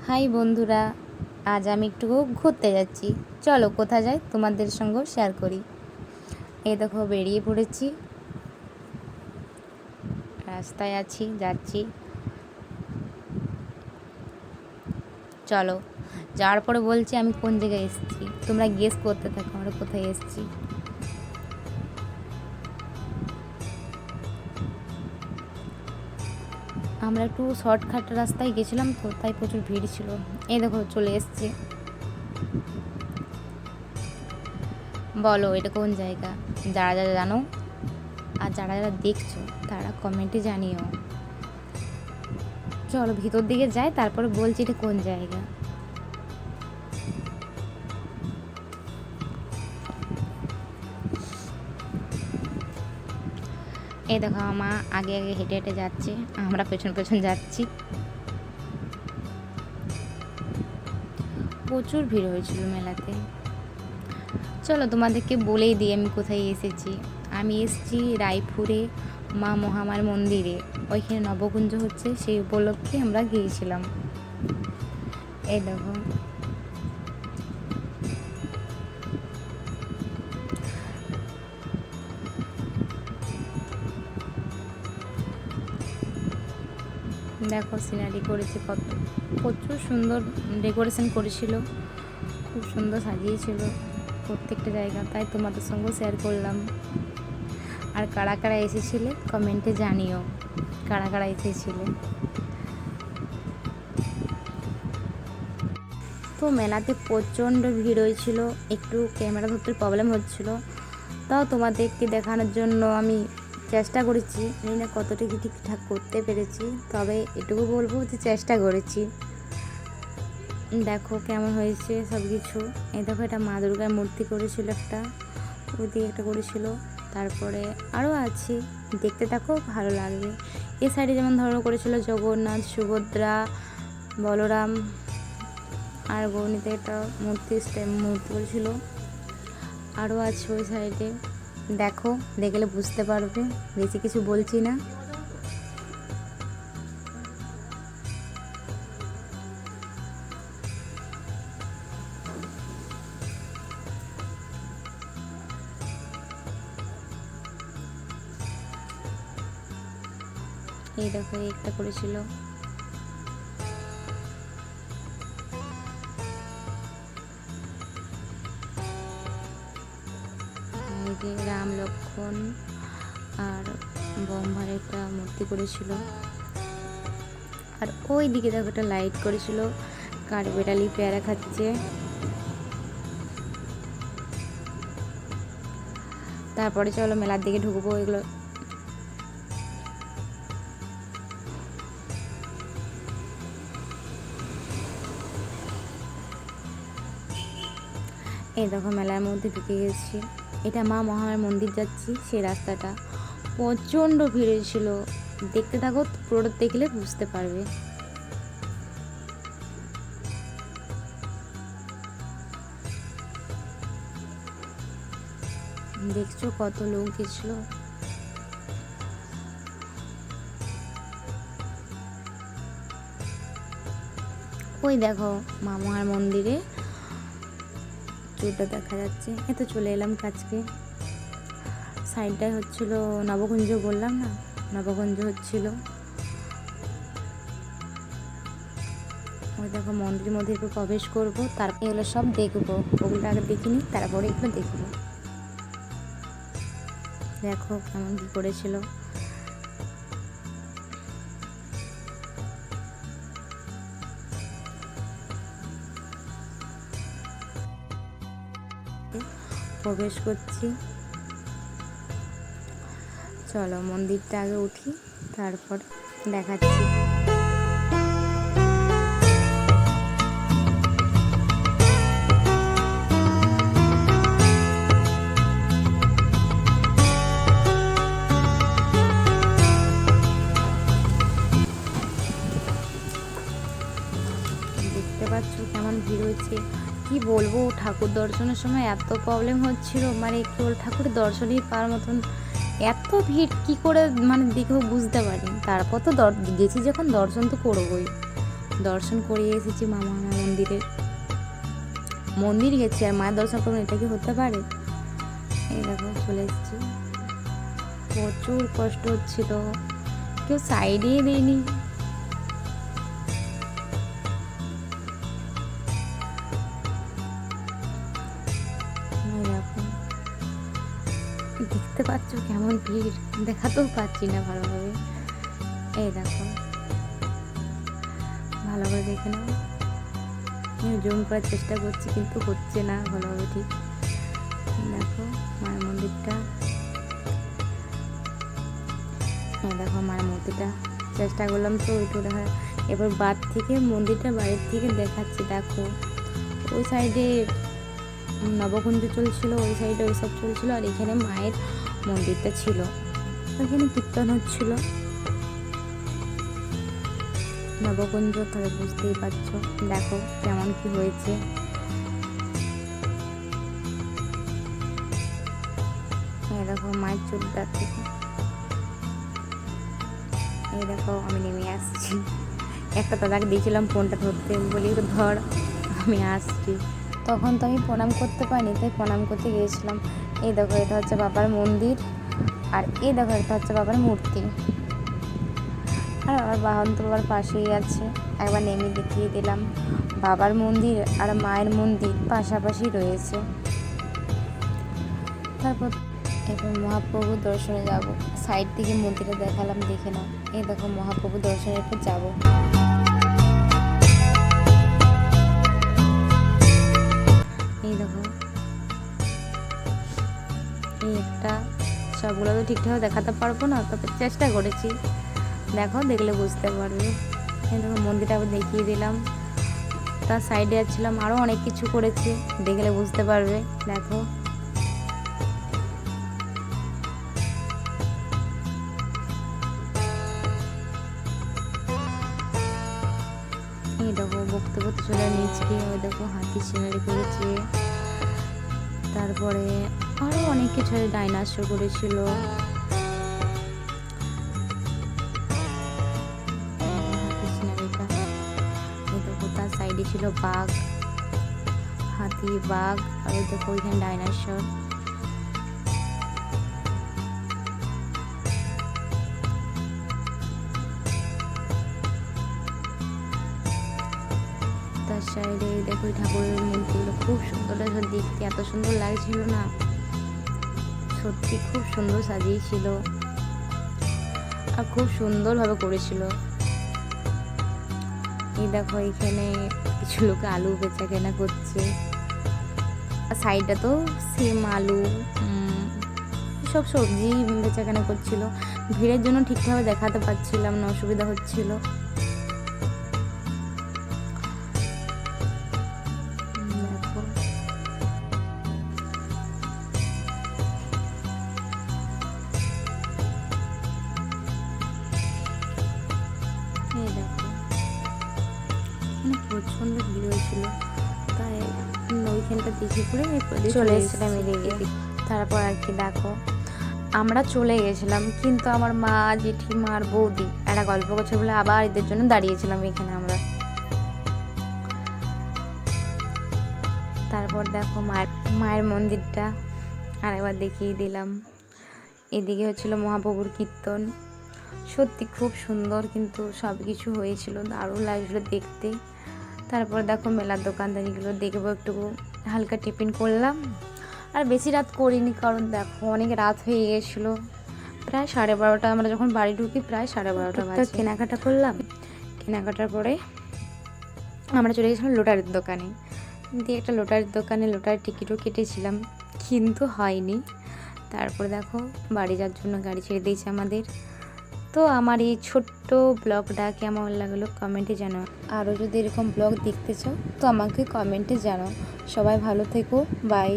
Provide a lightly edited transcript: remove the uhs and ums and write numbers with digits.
High বন্ধুরা, আজ আমি একটু ঘুরতে যাচ্ছি। চলো কোথায় যাই তোমাদের সঙ্গেও শেয়ার করি। এই দেখো বেরিয়ে পড়েছি, রাস্তায় যাচ্ছি। চলো, যাওয়ার পরে বলছি আমি কোন জায়গায় এসেছি, তোমরা গেস করতে থাকো আমরা কোথায় এসেছি। আমরা একটু শর্টকাট রাস্তায় গেছিলাম তো, তাই প্রচুর ভিড় ছিল। এই দেখো চলে এসেছি। বলো এটা কোন জায়গা, যারা যারা জানো আর যারা যারা দেখছো তারা কমেন্টে জানিও। চলো ভিতর দিকে যাই, তারপরে বলছি এটা কোন জায়গা। এই দেখো মা আগে আগে হেঁটে হেঁটে যাচ্ছে, আমরা পেছন পেছন যাচ্ছি। প্রচুর ভিড় হয়েছিল মেলাতে। চলো তোমাদেরকে বলেই দিই আমি কোথায় এসেছি। আমি এসেছি রায়পুরে মা মহামার মন্দিরে। ওইখানে নবকুঞ্জ হচ্ছে, সেই উপলক্ষে আমরা গিয়েছিলাম। এই দেখো দেখো সিনারি করেছে কত, প্রচুর সুন্দর ডেকোরেশন করেছিল, খুব সুন্দর সাজিয়েছিল প্রত্যেকটা জায়গা, তাই তোমাদের সঙ্গেও শেয়ার করলাম। আর কারা কারা এসেছিলে কমেন্টে জানিও, কারা কারা এসেছিলে। তো মেলাতে প্রচণ্ড ভিড় হয়েছিল, একটু ক্যামেরা ধরতে প্রবলেম হচ্ছিল, তাও তোমাদেরকে দেখানোর জন্য আমি চেষ্টা করেছি। জানি না কতটুকু ঠিকঠাক করতে পেরেছি, তবে এটুকু বলবো যে চেষ্টা করেছি। দেখো কেমন হয়েছে সব কিছু। এই দেখো এটা মা দুর্গার মূর্তি করেছিল একটা, ওইদিকে একটা করেছিল, তারপরে আরও আছে, দেখতে থাকো ভালো লাগবে। এ সাইডে যেমন ধরো করেছিল জগন্নাথ, সুভদ্রা, বলরাম আর গৌরীতে একটা মূর্তি করেছিল, আরও আছে ওই সাইডে। দেখো, দেখলে বুঝতে পারবে, বেশি কিছু বলছি না। এই দেখো একটা করেছিল। এই যে রাম লক্ষ্মণ আর ব্রহ্মার একটা মূর্তি করেছিল। আর ওই দিকে দেখো একটা লাইট করেছিল, কাঠবেড়ালি পেয়ারা খাচ্ছে। তারপরে চলো মেলার দিকে ঢুকবো। এগুলো এই দেখো মেলার মধ্যে ঢুকে গেছি। এটা মা মহামায়ার মন্দির যাচ্ছি, সেই রাস্তাটা প্রচণ্ড ভিড় ছিল। দেখতে থাকো, পুরোটা দেখলে বুঝতে পারবে। দেখছো কত লোক গেছিল। ওই দেখো মা মহামায়ার মন্দিরে চূড়টা দেখা যাচ্ছে। এত চলে এলাম কাছকে। সাইডটায় হচ্ছিল নবকুঞ্জ, বললাম না নবকুঞ্জ হচ্ছিল। ওই দেখো মন্দিরের মধ্যে একটু প্রবেশ করবো, তারপরে এগুলো সব দেখবো। ওগুলো আগে দেখিনি, তারপরে একটু দেখবো। দেখো কেমন কী করেছিল। প্রবেশ করছি। চলো মন্দিরটা আগে উঠি, তারপর দেখাচ্ছি। দেখতে পাচ্ছ কেমন ভিড় হয়েছে, কি বলবো। ঠাকুর দর্শনের সময় এত প্রবলেম হচ্ছিল, মানে কেবল ঠাকুর দর্শনই পাওয়ার মতন এত ভিড় কি করে মানে দেখেও বুঝতে পারি। তারপর তো গেছি যখন, দর্শন তো করবোই। দর্শন করিয়ে এসেছি মামা মন্দির গেছি আর মায়ের দর্শন করবো, এটা কি হতে পারে? এই দেখো চলে এসেছি। প্রচুর কষ্ট হচ্ছিল, কেউ সাইডেই দেয়নি। দেখতে পাচ্ছ কেমন ভিড়, দেখাতেও পাচ্ছি না ভালোভাবে। এই দেখো ভালো করে দেখে নাও, জুম করার চেষ্টা করছি কিন্তু হচ্ছে না ভালোভাবে। ঠিক দেখো মায়ের মন্দিরটা, দেখো মায়ের মূর্তিটা চেষ্টা করলাম তো ওইটু দেখা। এবার বাদ থেকে মন্দিরটা বাইরের থেকে দেখাচ্ছি। দেখো ওই সাইডে নবকুঞ্জ চলছিল, ওই সাইডে ওইসব চলছিল, আর এখানে মায়ের মন্দিরটা ছিল, এখানে কীর্তন হচ্ছিল নবকুঞ্জ। তাহলে বুঝতেই পারছো দেখো কেমন কি হয়েছে। দেখো মায়ের চুলটা থেকে, এই দেখো আমি নেমে আসছি। একটা দাদাকে দিয়েছিলাম ফোনটা ধরতে, বলি ধর আমি আসছি। তখন তো আমি প্রণাম করতে পারিনি, তাই প্রণাম করতে গিয়েছিলাম। এই দেখো এটা হচ্ছে বাবার মন্দির, আর এই দেখো এটা হচ্ছে বাবার মূর্তি, আর বাবার বাহন তো বাবার পাশেই আছে। একবার নেমে দেখিয়ে দিলাম, বাবার মন্দির আর মায়ের মন্দির পাশাপাশি রয়েছে। তারপর এবার মহাপ্রভু দর্শনে যাব, সাইড থেকে মন্দিরটা দেখালাম, দেখে নাও। এই দেখো মহাপ্রভু দর্শনের পর যাবো। এই দেখো এই একটা, সবগুলো তো ঠিকঠাক দেখাতে পারবো না, তবে চেষ্টা করেছি। দেখো দেখলে বুঝতে পারবে। এই দেখো মন্দিরটা আবার দেখিয়ে দিলাম, তার সাইডে যাচ্ছিলাম, আরও অনেক কিছু করেছি, দেখলে বুঝতে পারবে। দেখো এই দেখো বক্তব্য চলে নিচকে, ওই দেখো হাতি সিনারি করেছে, তারপরে আরও অনেক কিছু ডাইনাসর করেছিল। হাতি সিনারিটা এই দেখো, তার সাইডে ছিল বাঘ, হাতি, বাঘ, আর ওই দেখো ওইখানে ডাইনাসর। তার সাইডে দেখো ঠাকুরের মূর্তিগুলো খুব সুন্দর দেখতে, এত সুন্দর লাগছিল না, সত্যি খুব সুন্দর সাজিয়েছিল আর খুব সুন্দরভাবে করেছিল। এই দেখো এখানে কিছু লোক আলু বেচা কেনা করছে, আর সাইডটা তো সেম আলু সব সবজি বেচা কেনা করছিল। ভিড়ের জন্য ঠিকভাবে দেখাতে পারছিলাম না, অসুবিধা হচ্ছিল। এই দেখো প্রচণ্ড ভিড় হয়েছিল, তাই ওইখানটা দেখে করে চলে এসেছিলাম এদিকে। তারপর আর কি দেখো আমরা চলে গেছিলাম, কিন্তু আমার মা, জেঠিমা আর বৌদি একটা গল্প করছে বলে আবার এদের জন্য দাঁড়িয়েছিলাম এখানে আমরা। তারপর দেখো মায়ের মন্দিরটা আরেকবার দেখিয়ে দিলাম। এদিকে হচ্ছিল মহাপ্রভুর কীর্তন, সত্যি খুব সুন্দর, কিন্তু সব কিছু হয়েছিল, দারুণ লাগছিলো দেখতে। তারপর দেখো মেলার দোকানদারিগুলো দেখবো, একটু হালকা টিফিন করলাম, আর বেশি রাত করিনি, কারণ দেখো অনেক রাত হয়ে গেছিলো, প্রায় 12:30। আমরা যখন বাড়ি ঢুকি প্রায় 12:30 বাজে। কেনাকাটা করলাম, কেনাকাটার পরে আমরা চলে গেছিলাম লটারির দোকানে, দিয়ে একটা লটারির দোকানে লটারির টিকিটও কেটেছিলাম, কিন্তু হয়নি। তারপরে দেখো বাড়ি যাওয়ার জন্য গাড়ি ছেড়ে দিয়েছে আমাদের। তো আমার এই ছোট্ট ব্লগটা কেমন লাগলো কমেন্টে জানাও, আরও যদি এরকম ব্লগ দেখতে চাও তো আমাকে কমেন্টে জানাও। সবাই ভালো থেকো, বাই।